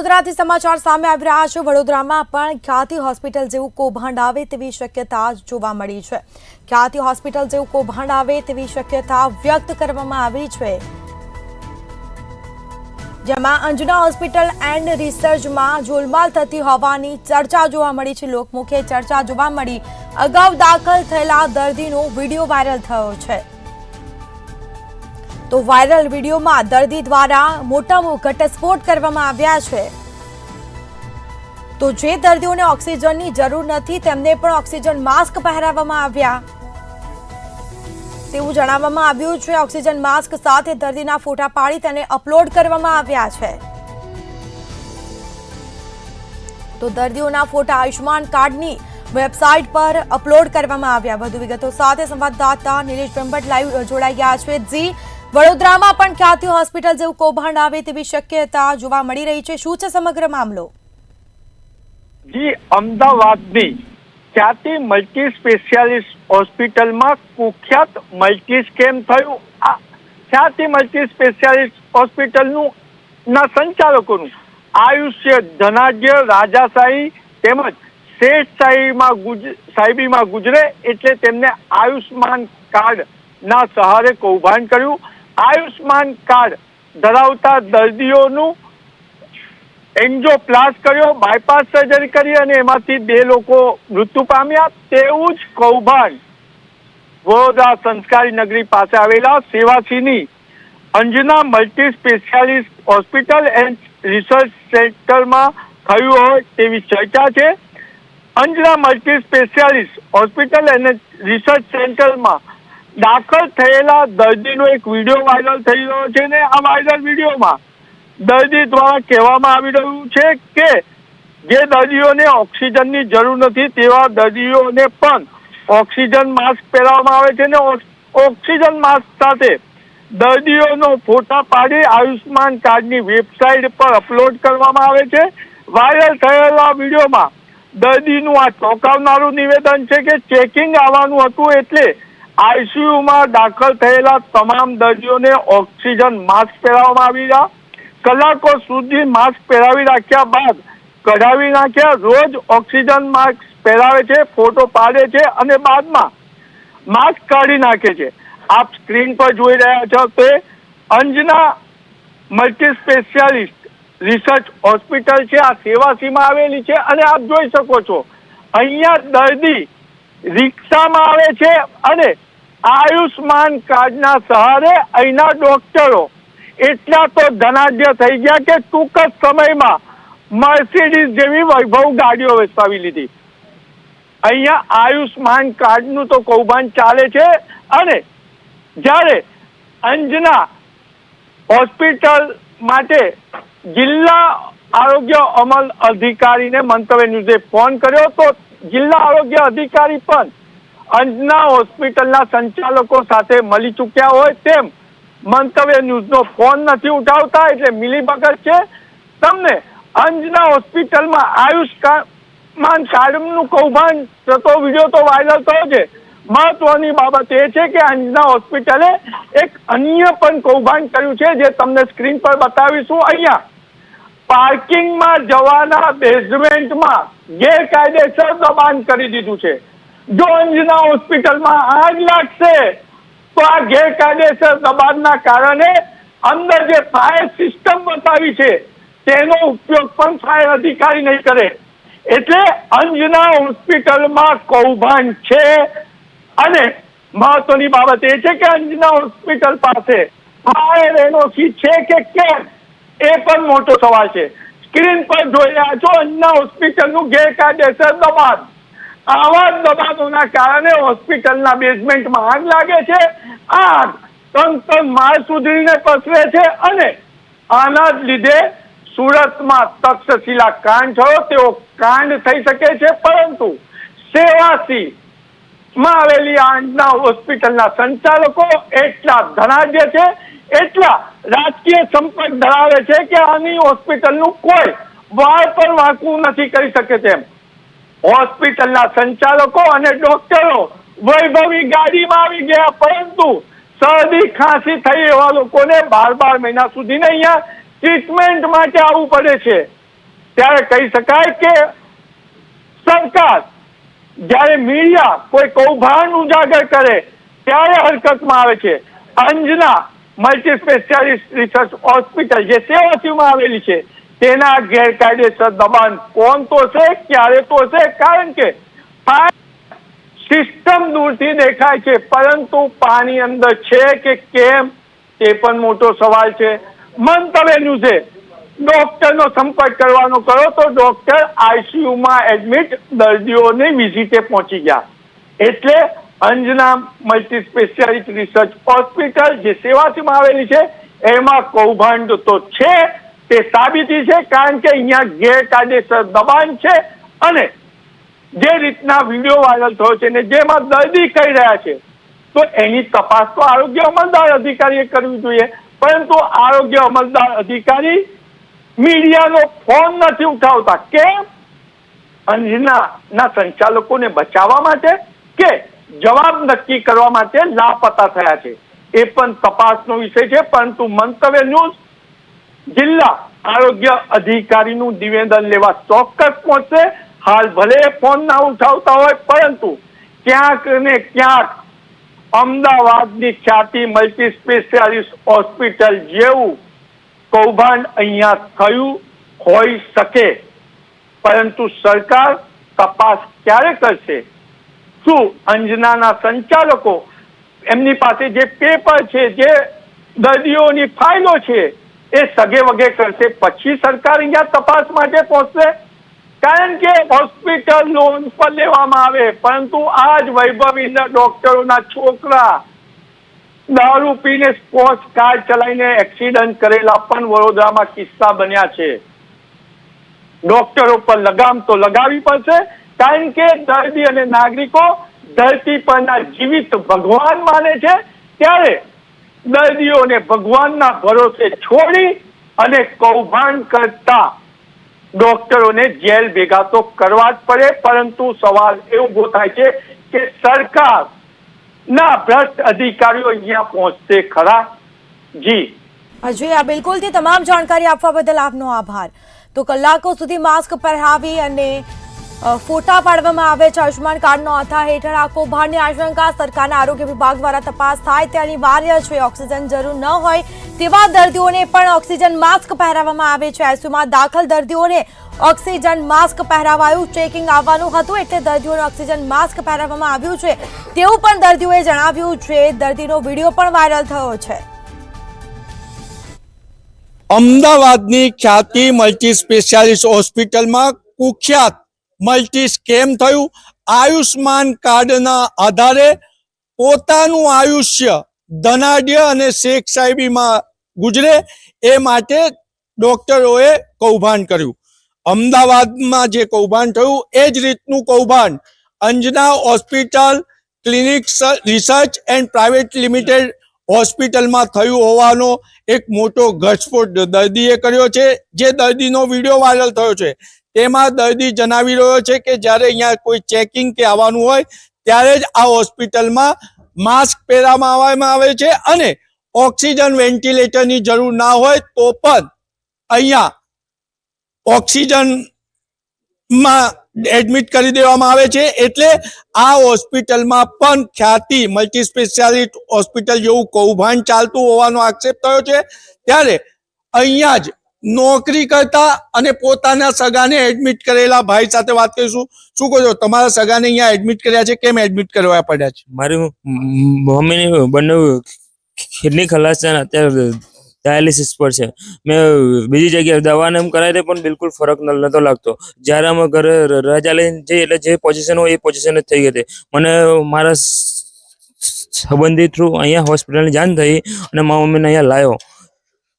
વડોદરાથી સમાચાર સામે આવી રહ્યા છે। વડોદરામાં પણ ખ્યાતિ હોસ્પિટલ જેવું કૌભાંડ આવે તેવી શક્યતા જોવા મળી છે। ખ્યાતિ હોસ્પિટલ જેવું કૌભાંડ આવે તેવી શક્યતા વ્યક્ત કરવામાં આવી છે, જેમાં અંજના હોસ્પિટલ એન્ડ રિસર્ચમાં ગોલમાલ થતી હોવાની ચર્ચા જોવા મળી છે। લોકમુખે ચર્ચા જોવા મળી। અગાઉ દાખલ થયેલા દર્દીનો વિડીયો વાયરલ થયો છે। તો વાયરલ વિડીયોમાં દર્દી દ્વારા મોટા ઘટસ્ફોટ કરવામાં આવ્યા છે। તો જે દર્દીઓને ઓક્સિજનની જરૂર નથી તેમને પણ ઓક્સિજન માસ્ક પહેરાવવામાં આવ્યા તેવું જણાવવામાં આવ્યું છે। ઓક્સિજન માસ્ક સાથે દર્દીના ફોટા પાડી તેને અપલોડ કરવામાં આવ્યા છે। તો દર્દીઓના ફોટા આયુષ્માન કાર્ડની વેબસાઇટ પર અપલોડ કરવામાં આવ્યા। વધુ વિગતો સાથે સંવાદદાતા નિલેશ બ્રહ્મભટ્ટ લાઈવ જોડાઈ ગયા છે। જી, વડોદરામાં પણ ખ્યાતિ હોસ્પિટલ જેવું કૌભાંડ આવે તેવી શક્યતા જોવા મળી રહી છે, શું છે સમગ્ર મામલો? જી, અમદાવાદની ખ્યાતિ મલ્ટી સ્પેશિયાલિસ્ટ હોસ્પિટલમાં કુખ્યાત મલ્ટી સ્કેમ થયું। આ ખ્યાતિ મલ્ટી સ્પેશિયાલિસ્ટ હોસ્પિટલનું ના સંચાલકોનું આયુષ્ય ધનાઢ્ય રાજાશાહી તેમજ શેઠ સાહેબીમાં ગુજરે એટલે તેમને આયુષ્માન કાર્ડ ના સહારે કૌભાંડ કર્યું। આયુષ્માન કાર્ડ ધરાવતા દર્દીઓનું એન્જિયોપ્લાસ્ટ કર્યો, બાયપાસ સર્જરી કરી અને એમાંથી 2 લોકો મૃત્યુ પામ્યા। તેવું જ કૌભાંડ વડોદરા સંસ્કારી નગરી પાસે આવેલા સેવાસીની Anjana multi specialist hospital and research સેન્ટરમાં થયું હોય તેવી ચર્ચા છે। અંજના મલ્ટી સ્પેશિયાલિસ્ટ હોસ્પિટલ અને રિસર્ચ સેન્ટરમાં દાખલ થયેલા દર્દીનો એક વિડીયો વાયરલ થઈ રહ્યો છે ને આ વાયરલ વિડીયોમાં દર્દી દ્વારા કહેવામાં આવી રહ્યું છે કે જે દર્દીઓને ઓક્સિજનની જરૂર નથી તેવા દર્દીઓને પણ ઓક્સિજન માસ્ક પહેરવામાં આવે છે ને ઓક્સિજન માસ્ક સાથે દર્દીઓનો ફોટા પાડી આયુષ્માન કાર્ડની વેબસાઇટ પર અપલોડ કરવામાં આવે છે। વાયરલ થયેલા વિડીયોમાં દર્દીનું આ ચોંકાવનારું નિવેદન છે કે ચેકિંગ આવવાનું હતું એટલે આઈસીયુમાં દાખલ થયેલા તમામ દર્દીઓને ઓક્સિજન માસ્ક પહેરાવવામાં આવી રહ્યા। કલાકો સુધી માસ્ક પહેરાવી રાખ્યા બાદ કઢાવી નાખ્યા। રોજ ઓક્સિજન માસ્ક પહેરાવે છે, ફોટો પાડે છે અને બાદમાં માસ્ક કાઢી નાખે છે। આપ સ્ક્રીન પર જોઈ રહ્યા છો તે Anjana multi specialist research hospital છે। આ સેવાસીમાં આવેલી છે અને આપ જોઈ શકો છો અહીંયા દર્દી રિક્ષામાં આવે છે અને આયુષ્માન કાર્ડના સહારે અહીંના ડોક્ટરો એટલા તો ધનાઢ્ય થઈ ગયા કે ટૂંક જ સમયમાં મર્સિડીઝ જેવી વૈભવ ગાડીઓ વેચાવી લીધી। અહીંયા આયુષ્માન કાર્ડનું તો કૌભાંડ ચાલે છે અને જ્યારે અંજના હોસ્પિટલ માટે જિલ્લા આરોગ્ય અમલ અધિકારીને મંતવ્ય ન્યૂઝે ફોન કર્યો તો જિલ્લા આરોગ્ય અધિકારી પણ અંજના હોસ્પિટલના સંચાલકો સાથે મળી ચૂક્યા હોય તેમ મંતવ્ય ન્યૂઝનો ફોન નથી ઉઠાવતા એટલે મિલીભગત છે। તમને અંજના હોસ્પિટલમાં આયુષ્માન કાર્ડનું કૌભાંડ થતો વિડીયો તો વાયરલ થયો છે। મહત્વની બાબત એ છે કે અંજના હોસ્પિટલે એક અન્ય પણ કૌભાંડ કર્યું છે જે તમને સ્ક્રીન પર બતાવીશું। અહીંયા પાર્કિંગમાં જવાના બેઝમેન્ટમાં ગેરકાયદેસર દબાણ કરી દીધું છે। જો અંજના હોસ્પિટલમાં આગ લાગશે તો આ ગેરકાયદેસર દબાણના કારણે અંદર જે ફાયર સિસ્ટમ બતાવી છે તેનો ઉપયોગ પણ ફાયર અધિકારી નહીં કરે એટલે અંજના હોસ્પિટલમાં કૌભાંડ છે। અને મહત્વની બાબત એ છે કે અંજના હોસ્પિટલ પાસે ફાયર એનઓસી છે કે કેમ એ પણ મોટો સવાલ છે। સ્ક્રીન પર જોઈ રહ્યા છો અંજના હોસ્પિટલનું ગેરકાયદેસર દબાણ। આવા દબાણોના કારણે હોસ્પિટલના બેઝમેન્ટમાં આગ લાગે છે। આગ ત્રણ માળ સુધીને પસરે છે અને આના જ લીધે સુરતમાં તક્ષશિલા કાંડ થયો તેવો કાંડ થઈ શકે છે। પરંતુ સેવાસી માં આવેલી અંજના હોસ્પિટલના સંચાલકો એટલા ધનાઢ્ય છે, એટલા રાજકીય સંપર્ક ધરાવે છે કે આની હોસ્પિટલનું કોઈ વાળ પણ વાંકવું નથી કરી શકે તેમ। હોસ્પિટલના સંચાલકો અને ડોક્ટરો વૈભવી ગાડીમાં આવી ગયા પરંતુ શરદી ખાંસી થઈ એવા લોકોને 12 મહિના સુધી અહીંયા ટ્રીટમેન્ટ માટે આવવું પડે છે। ત્યારે કહી શકાય કે સરકાર જ્યારે મીડિયા કોઈ કૌભાંડ ઉજાગર કરે ત્યારે હરકતમાં આવે છે. Anjana multi specialist research hospital જે સેવાસીમાં આવેલી છે તેના ગેરકાયદેસર દબાણ કોણ તોડશે, ક્યારે તોડશે? કારણ કે સિસ્ટમ દૂરથી દેખાય છે, પરંતુ પાણી અંદર છે કે કેમ તે પણ મોટો સવાલ છે. મંતવ્યનું છે ડોક્ટરનો સંપર્ક કરવાનો કરો તો ડોક્ટર આઈસીયુમાં એડમિટ દર્દીઓની વિઝિટે પહોંચી ગયા. એટલે Anjana multi speciality research hospital જે સેવાસીમાં આવેલી છે એમાં કૌભાંડ તો છે, તે સાબિતી છે. કારણ કે અહીંયા ગેરકાયદેસર દબાણ છે અને જે રીતના વિડીયો વાયરલ થયો છે ને જેમાં દર્દી કહી રહ્યા છે તો એની તપાસ તો આરોગ્ય અમલદાર અધિકારીએ કરવી જોઈએ, પરંતુ આરોગ્ય અમલદાર અધિકારી મીડિયાનો ફોન નથી ઉઠાવતા. કેમ? અંજનાના સંચાલકોને બચાવવા માટે કે જવાબ નક્કી કરવા માટે લાપતા થયા છે એ પણ તપાસનો વિષય છે. પરંતુ મંતવ્ય ન્યૂઝ જિલ્લા આરોગ્ય અધિકારીનું નિવેદન લેવા ચોક્કસ પહોંચશે. હાલ ભલે ફોન ના ઉઠાવતા હોય, પરંતુ ક્યાંક ને ક્યાંક અમદાવાદની ખ્યાતિ મલ્ટી સ્પેશિયાલિસ્ટ હોસ્પિટલ જેવું કૌભાંડ અહીંયા થયું હોઈ શકે. પરંતુ સરકાર તપાસ ક્યારે કરશે? શું અંજનાના સંચાલકો એમની પાસે જે પેપર છે, જે દર્દીઓની ફાઇલો છે એ સગે વગે કરશે પછી સરકાર અહીંયા તપાસ માટે પહોંચશે? કારણ કે હોસ્પિટલ લોન પર લેવામાં આવે, પરંતુ આ જ વૈભવી ડોક્ટરોના છોકરા દારૂ પીને સ્પોર્ટ્સ કાર ચલાવીને એક્સિડન્ટ કરેલા પણ વડોદરામાં કિસ્સા બન્યા છે. ડોક્ટરો પર લગામ તો લગાવી પડશે, કારણ કે દર્દી અને નાગરિકો ધરતી પરના જીવિત ભગવાન માને છે. ત્યારે દર્દીઓને ભગવાનના ભરોસે છોડી અને કૌભાંડ કરતા ડોક્ટરોને જેલ ભેગા તો કરવા જ પડે. પરંતુ સવાલ એ ઉભો થાય છે કે સરકાર ના ભ્રષ્ટ અધિકારીઓ અહીંયા પહોંચશે ખરા? જી અજય, આ બિલકુલથી તમામ જાણકારી આપવા બદલ આપનો આભાર. તો કલાકો સુધી માસ્ક પહેરાવી અને ફોટા પાડવામાં આવે છે આયુષ્માન કાર્ડનો આથા હેઠળ. આ કૌભાંડની આશંકા સરકારના આરોગ્ય વિભાગ દ્વારા તપાસ થાય તે અનિવાર્ય છે. ઓક્સિજન જરૂર ન હોય તેવા દર્દીઓને પણ ઓક્સિજન માસ્ક પહેરાવવામાં આવે છે. આઈસીયુમાં દાખલ દર્દીઓને ઓક્સિજન માસ્ક પહેરાવાયું. ચેકિંગ આવવાનું હતું એટલે દર્દીઓને ઓક્સિજન માસ્ક પહેરાવવામાં આવ્યું છે તેવું પણ દર્દીઓએ જણાવ્યું છે. દર્દીનો વિડીયો પણ વાયરલ થયો છે. અમદાવાદની ખ્યાતિ મલ્ટી સ્પેશિયાલિસ્ટ હોસ્પિટલમાં કુખ્યાત મલ્ટી સ્કેમ થયું. આયુષ્માન કાર્ડના આધારે પોતાનું આયુષ્ય ધનાઢ્ય અને શેખ સાહેબીમાં ગુજરે એ માટે ડોક્ટરોએ કૌભાંડ કર્યું. અમદાવાદમાં જે કૌભાંડ થયું એ જ રીતનું કૌભાંડ Anjana hospital clinic research and private limited હોસ્પિટલમાં થયું હોવાનો એક મોટો ઘટસ્ફોટ દર્દીએ કર્યો છે. જે દર્દીનો વિડીયો વાયરલ થયો છે તેમાં દર્દી જણાવી રહ્યો છે કે જ્યારે અહીંયા કોઈ ચેકિંગ કે આવવાનું હોય ત્યારે જ આ હોસ્પિટલમાં માસ્ક પહેરવામાં આવે છે અને ઓક્સિજન વેન્ટિલેટરની જરૂર ના હોય તો પણ અહીંયા ઓક્સિજનમાં એડમિટ કરી દેવામાં આવે છે. એટલે આ હોસ્પિટલમાં પણ ખ્યાતિ મલ્ટી સ્પેશિયાલિસ્ટ હોસ્પિટલ જેવું કૌભાંડ ચાલતું હોવાનો આક્ષેપ થયો છે. ત્યારે અહીંયા જ નોકરી કરતા અને પોતાના સગાને એડમિટ કરેલા ભાઈ સાથે વાત કરીશું. શું કહો છો, તમારા સગાને અહીંયા એડમિટ કર્યા છે, કેમ એડમિટ કરવા પડ્યા છે? મારી મમ્મીની બંને કિડની ખલાસ છે ને અત્યારે ડાયાલિસિસ પર છે. મેં બીજી જગ્યાએ દવાને એમ કરાવી પણ બિલકુલ ફરક નહોતો લાગતો. જ્યારે અમે ઘરે રજા લઈને જઈએ એટલે જે પોઝિશન હોય એ પોઝિશન જ થઈ ગઈ હતી. મને મારા સંબંધી થ્રુ અહીંયા હોસ્પિટલની જાણ થઈ અને મારા મમ્મીને અહીંયા લાવ્યો.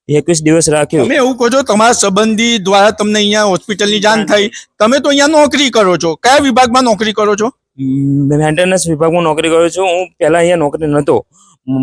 21 દિવસ રાખ્યું. તમે એવું કહો છો તમારા સંબંધી દ્વારા તમને અહીંયા હોસ્પિટલની જાણ થઈ, તમે તો અહીંયા નોકરી કરો છો, કયા વિભાગમાં નોકરી કરો છો? મેન્ટેનન્સ વિભાગમાં નોકરી કરું છું. હું પહેલા અહીંયા નોકરી નહોતો.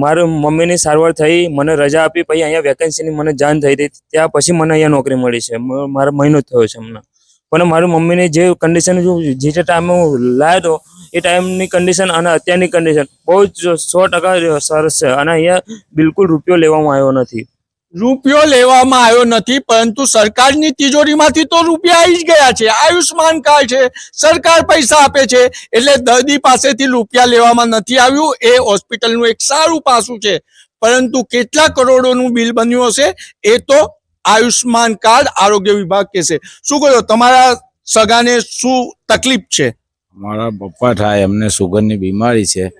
મારી મમ્મીની સારવાર થઈ, મને રજા આપી, પછી અહીંયા વેકેન્સીની મને જાણ થઈ હતી. ત્યાં પછી મને અહીંયા નોકરી મળી છે. મારો મહિનો જ થયો છે હમણાં. પણ મારી મમ્મીની જે કન્ડિશન જે ટાઈમે હું લાવ્યો હતો એ ટાઈમની કન્ડિશન અને અત્યારની કન્ડિશન બહુ જ 100% સરસ છે. અને અહીંયા બિલકુલ રૂપિયો લેવામાં આવ્યો નથી. રૂપિયો લેવામાં આવ્યો નથી, પરંતુ સરકારની તિજોરીમાંથી તો રૂપિયા આવી જ ગયા છે. આયુષ્માન કાર્ડ છે, સરકાર પૈસા આપે છે, એટલે દર્દી પાસેથી રૂપિયા લેવામાં નથી આવ્યું. એ હોસ્પિટલનું એક સારું પાસું છે, પરંતુ કેટલા કરોડોનું બિલ બન્યું હશે એ તો આયુષ્માન કાર્ડ આરોગ્ય વિભાગ કહેશે. શું કહો, તમારા સગાને શું તકલીફ છે? મારા પપ્પા થાય, એમને સુગરની બીમારી છે,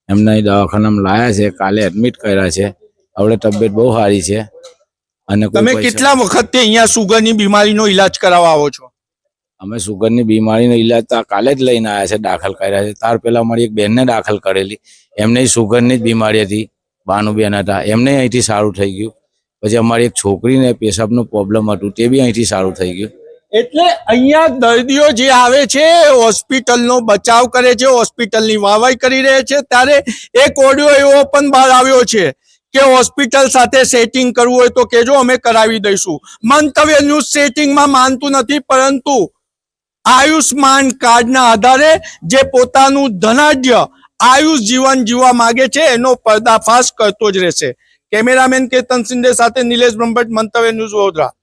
એમને અહીં દવાખાનામાં લાયા છે, કાલે એડમિટ કર્યા છે. હવે તબિયત બહુ સારી છે. અને કોઈ તમે પૈસા- કેટલા વખતથી અહીંયા સુગરની બીમારીનો ઈલાજ કરાવવા આવો છો? અમે સુગરની બીમારીનો ઈલાજ તો કાલે જ લઈને આવ્યા છે, દાખલ કર્યા છે. ત્યાર પહેલા મારી એક બહેનને દાખલ કરેલી, એમને સુગરની જ બીમારી હતી, ભાનુબેન હતા, એમને અહીંથી સારું થઈ ગયું. પછી અમારી એક છોકરીને પેશાબનું પ્રોબ્લેમ હતું, તે બી અહીંથી સારું થઈ ગયું. એટલે અહીંયા દર્દીઓ જે આવે છે હોસ્પિટલનો બચાવ કરે છે, હોસ્પિટલની વાહવાઈ કરી રહે છે. ત્યારે એક ઓડિયો એવો પણ બહાર આવ્યો છે કે હોસ્પિટલ સાથે સેટિંગ કરવું હોય તો કેજો, અમે કરાવી દઈશું. મંતવ્ય ન્યૂઝ સેટિંગમાં માનતું નથી, પરંતુ આયુષ્માન કાર્ડના આધારે જે પોતાનું ધનાઢ્ય આયુષ જીવન જીવવા માંગે છે એનો પર્દાફાશ કરતો જ રહેશે. કેમેરામેન કેતન શિંદે સાથે નિલેશ બ્રહ્મભટ્ટ, મંતવ્ય ન્યૂઝ વડોદરા.